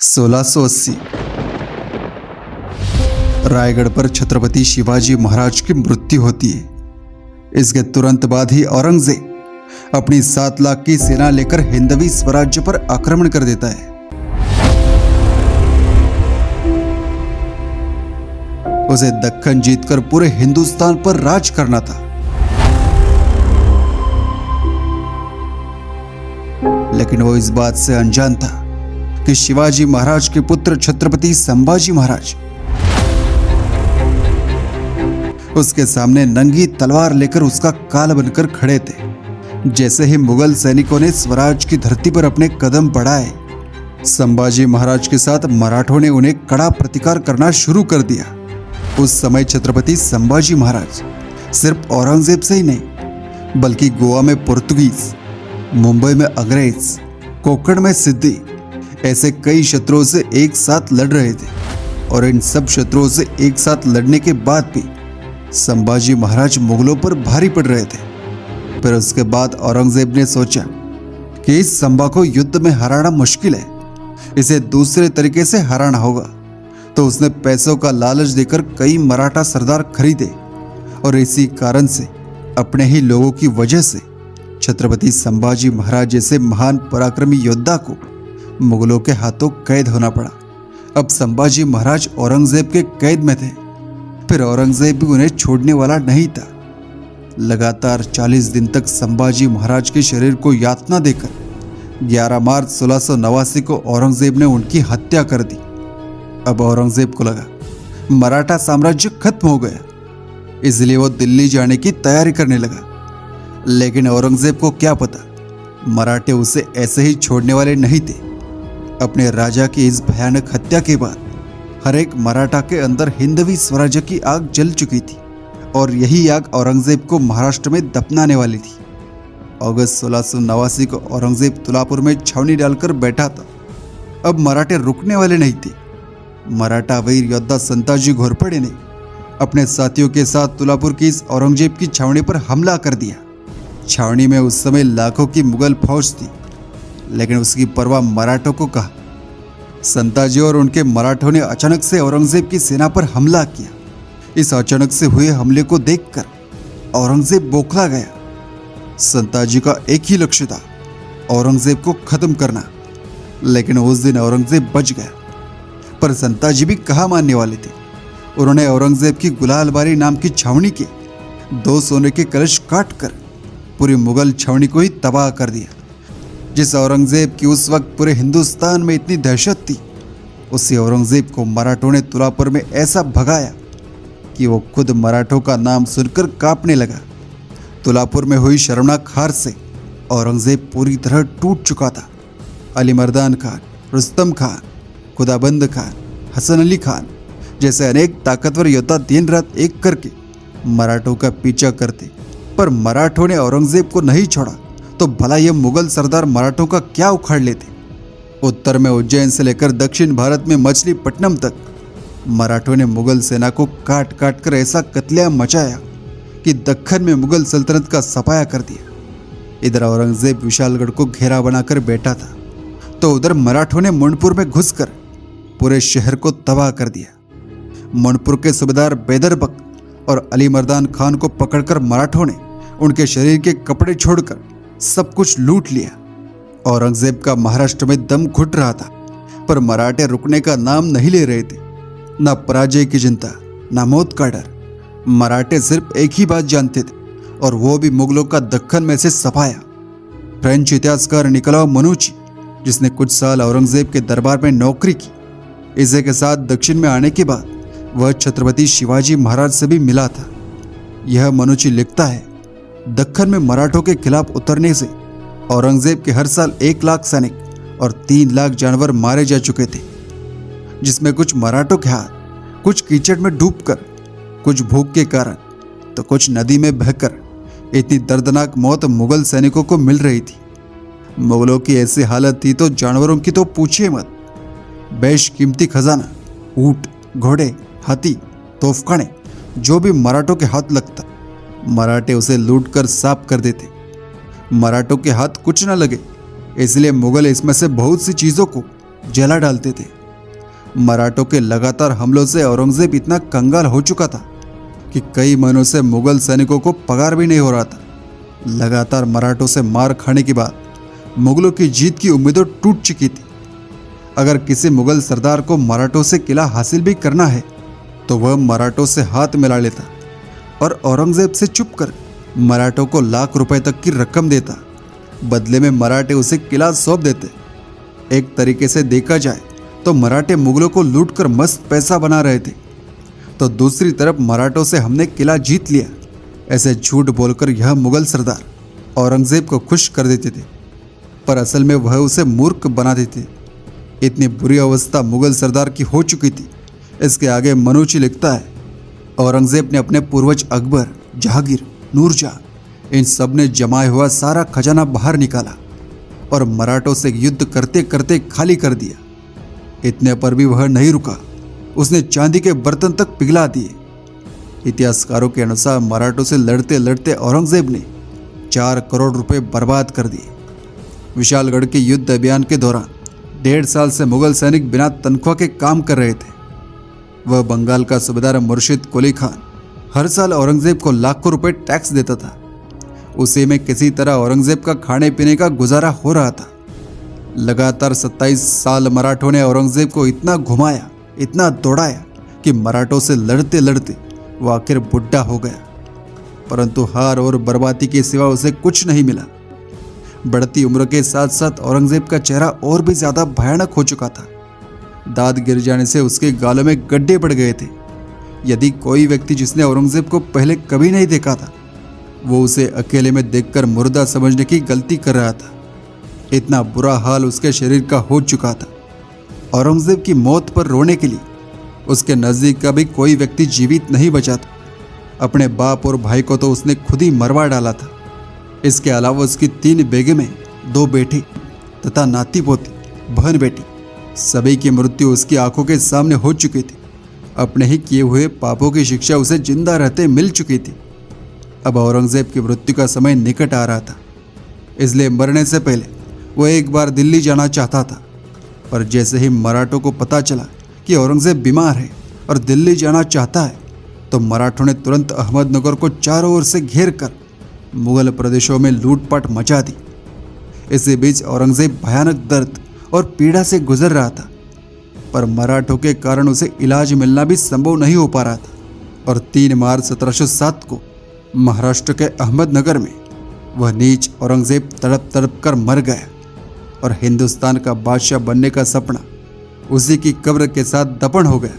1680 रायगढ़ पर छत्रपति शिवाजी महाराज की मृत्यु होती है। इसके तुरंत बाद ही औरंगजेब अपनी 7 लाख की सेना लेकर हिंदवी स्वराज्य पर आक्रमण कर देता है। उसे दक्कन जीतकर पूरे हिंदुस्तान पर राज करना था, लेकिन वो इस बात से अनजान था कि शिवाजी महाराज के पुत्र छत्रपति संभाजी महाराज उसके सामने नंगी तलवार लेकर उसका काल बनकर खड़े थे। जैसे ही मुगल सैनिकों ने स्वराज की धरती पर अपने कदम बढ़ाए, संभाजी महाराज के साथ मराठों ने उन्हें कड़ा प्रतिकार करना शुरू कर दिया। उस समय छत्रपति संभाजी महाराज सिर्फ औरंगजेब से ही नहीं, बल्कि गोवा में पुर्तगीज, मुंबई में अंग्रेज, कोंकण में सिद्दी, ऐसे कई शत्रुओं से एक साथ लड़ रहे थे। और इन सब शत्रुओं से एक साथ लड़ने के बाद भी संभाजी महाराज मुगलों पर भारी पड़ रहे थे। फिर उसके बाद औरंगजेब ने सोचा कि इस संभा को युद्ध में हराना मुश्किल है, इसे दूसरे तरीके से हराना होगा। तो उसने पैसों का लालच देकर कई मराठा सरदार खरीदे और इसी कारण से अपने ही लोगों की वजह से छत्रपति संभाजी महाराज जैसे महान पराक्रमी योद्धा को मुगलों के हाथों कैद होना पड़ा। अब संभाजी महाराज औरंगजेब के कैद में थे। फिर औरंगजेब भी उन्हें छोड़ने वाला नहीं था। लगातार 40 दिन तक संभाजी महाराज के शरीर को यातना देकर 11 मार्च 1689 को औरंगजेब ने उनकी हत्या कर दी। अब औरंगजेब को लगा मराठा साम्राज्य खत्म हो गया, इसलिए वो दिल्ली जाने की तैयारी करने लगा। लेकिन औरंगजेब को क्या पता, मराठे उसे ऐसे ही छोड़ने वाले नहीं थे। अपने राजा की इस भयानक हत्या के बाद हर एक मराठा के अंदर हिंदवी स्वराज्य की आग जल चुकी थी और यही आग औरंगजेब को महाराष्ट्र में दफनाने वाली थी। अगस्त 1689 को औरंगजेब तुलापुर में छावनी डालकर बैठा था। अब मराठे रुकने वाले नहीं थे। मराठा वीर योद्धा संताजी घोरपड़े ने अपने साथियों के साथ तुलापुर की इस औरंगजेब की छावनी पर हमला कर दिया। छावनी में उस समय लाखों की मुगल फौज थी, लेकिन उसकी परवाह मराठों को कहा। संताजी और उनके मराठों ने अचानक से औरंगजेब की सेना पर हमला किया। इस अचानक से हुए हमले को देखकर औरंगजेब बौखला गया। संताजी का एक ही लक्ष्य था, औरंगजेब को खत्म करना। लेकिन उस दिन औरंगजेब बच गया, पर संताजी भी कहाँ मानने वाले थे। उन्होंने औरंगजेब की गुलालबारी नाम की छावनी के 2 सोने के कलश काटकर पूरी मुगल छावनी को ही तबाह कर दिया। जिस औरंगजेब की उस वक्त पूरे हिंदुस्तान में इतनी दहशत थी, उसी औरंगजेब को मराठों ने तुलापुर में ऐसा भगाया कि वो खुद मराठों का नाम सुनकर कांपने लगा। तुलापुर में हुई शर्मनाक हार से औरंगजेब पूरी तरह टूट चुका था। अली मर्दान खान, रुस्तम खान, खुदाबंद खान, हसन अली खान जैसे अनेक ताकतवर योद्धा दिन रात एक करके मराठों का पीछा करते, पर मराठों ने औरंगजेब को नहीं छोड़ा तो भला ये मुगल सरदार मराठों का क्या उखाड़ लेते। उत्तर में उज्जैन से लेकर दक्षिण भारत में मछलीपट्टनम तक मराठों ने मुगल सेना को काट काट कर ऐसा कत्लेआम मचाया कि दक्कन में मुगल सल्तनत का सफाया कर दिया। इधर औरंगजेब विशालगढ़ को घेरा बनाकर बैठा था, तो उधर मराठों ने मणिपुर में घुसकर पूरे शहर को तबाह कर दिया। मणिपुर के सूबेदार बैदरबक और अली मर्दान खान को पकड़कर मराठों ने उनके शरीर के कपड़े छोड़कर सब कुछ लूट लिया। औरंगजेब का महाराष्ट्र में दम घुट रहा था, पर मराठे रुकने का नाम नहीं ले रहे थे। ना पराजय की चिंता, ना मौत का डर। मराठे सिर्फ एक ही बात जानते थे, और वो भी मुगलों का दक्कन में से सफाया। फ्रेंच इतिहासकार निकोला मनुची, जिसने कुछ साल औरंगजेब के दरबार में नौकरी की, इसे के साथ दक्षिण में आने के बाद वह छत्रपति शिवाजी महाराज से भी मिला था। यह मनुची लिखता है, दक्कन में मराठों के खिलाफ उतरने से औरंगजेब के हर साल 1 लाख सैनिक और 3 लाख जानवर मारे जा चुके थे, जिसमें कुछ मराठों के हाथ, कुछ कीचड़ में डूबकर, कुछ भूख के कारण, तो कुछ नदी में बहकर। इतनी दर्दनाक मौत मुगल सैनिकों को मिल रही थी। मुगलों की ऐसी हालत थी तो जानवरों की तो पूछिए मत। बेशकीमती खजाना, ऊंट, घोड़े, हाथी, तोफखाने, जो भी मराठों के हाथ लगता, मराठे उसे लूटकर साफ कर देते। मराठों के हाथ कुछ न लगे, इसलिए मुगल इसमें से बहुत सी चीज़ों को जला डालते थे। मराठों के लगातार हमलों से औरंगजेब इतना कंगाल हो चुका था कि कई महीनों से मुगल सैनिकों को पगार भी नहीं हो रहा था। लगातार मराठों से मार खाने के बाद मुगलों की जीत की उम्मीदें टूट चुकी थी। अगर किसी मुगल सरदार को मराठों से किला हासिल भी करना है तो वह मराठों से हाथ मिला लेता और औरंगजेब से चुप कर मराठों को लाख रुपए तक की रकम देता। बदले में मराठे उसे किला सौंप देते। एक तरीके से देखा जाए तो मराठे मुगलों को लूटकर मस्त पैसा बना रहे थे, तो दूसरी तरफ मराठों से हमने किला जीत लिया ऐसे झूठ बोलकर यह मुगल सरदार औरंगजेब को खुश कर देते थे, पर असल में वह उसे मूर्ख बना देते। इतनी बुरी अवस्था मुगल सरदार की हो चुकी थी। इसके आगे मनुची लिखता है, औरंगजेब ने अपने पूर्वज अकबर, जहांगीर, नूरजहां इन सब ने जमाया हुआ सारा खजाना बाहर निकाला और मराठों से युद्ध करते करते खाली कर दिया। इतने पर भी वह नहीं रुका, उसने चांदी के बर्तन तक पिघला दिए। इतिहासकारों के अनुसार मराठों से लड़ते लड़ते औरंगजेब ने 4 करोड़ रुपए बर्बाद कर दिए। विशालगढ़ के युद्ध अभियान के दौरान 1.5 साल से मुगल सैनिक बिना तनख्वाह के काम कर रहे थे। वह बंगाल का सूबेदार मुर्शिद कुली खान हर साल औरंगजेब को लाखों रुपए टैक्स देता था। उसी में किसी तरह औरंगजेब का खाने पीने का गुजारा हो रहा था। लगातार 27 साल मराठों ने औरंगजेब को इतना घुमाया, इतना दौड़ाया कि मराठों से लड़ते लड़ते वो आखिर बुढ़ा हो गया, परंतु हार और बर्बादी के सिवा उसे कुछ नहीं मिला। बढ़ती उम्र के साथ साथ औरंगजेब का चेहरा और भी ज्यादा भयानक हो चुका था। दांत गिर जाने से उसके गालों में गड्ढे पड़ गए थे। यदि कोई व्यक्ति जिसने औरंगजेब को पहले कभी नहीं देखा था, वो उसे अकेले में देखकर मुर्दा समझने की गलती कर रहा था। इतना बुरा हाल उसके शरीर का हो चुका था। औरंगजेब की मौत पर रोने के लिए उसके नजदीक का भी कोई व्यक्ति जीवित नहीं बचा था। अपने बाप और भाई को तो उसने खुद ही मरवा डाला था। इसके अलावा उसकी 3 बेगमें, 2 बेटे तथा नाती पोती, बहन बेटी, सभी की मृत्यु उसकी आंखों के सामने हो चुकी थी। अपने ही किए हुए पापों की शिक्षा उसे जिंदा रहते मिल चुकी थी। अब औरंगजेब की मृत्यु का समय निकट आ रहा था, इसलिए मरने से पहले वह एक बार दिल्ली जाना चाहता था। पर जैसे ही मराठों को पता चला कि औरंगजेब बीमार है और दिल्ली जाना चाहता है, तो मराठों ने तुरंत अहमदनगर को चारों ओर से घेर कर मुगल प्रदेशों में लूटपाट मचा दी। इसी बीच औरंगजेब भयानक दर्द और पीड़ा से गुजर रहा था, पर मराठों के कारण उसे इलाज मिलना भी संभव नहीं हो पा रहा था। और 3 मार्च 1707 को महाराष्ट्र के अहमदनगर में वह नीच औरंगजेब तड़प तड़प कर मर गया और हिंदुस्तान का बादशाह बनने का सपना उसी की कब्र के साथ दफन हो गया।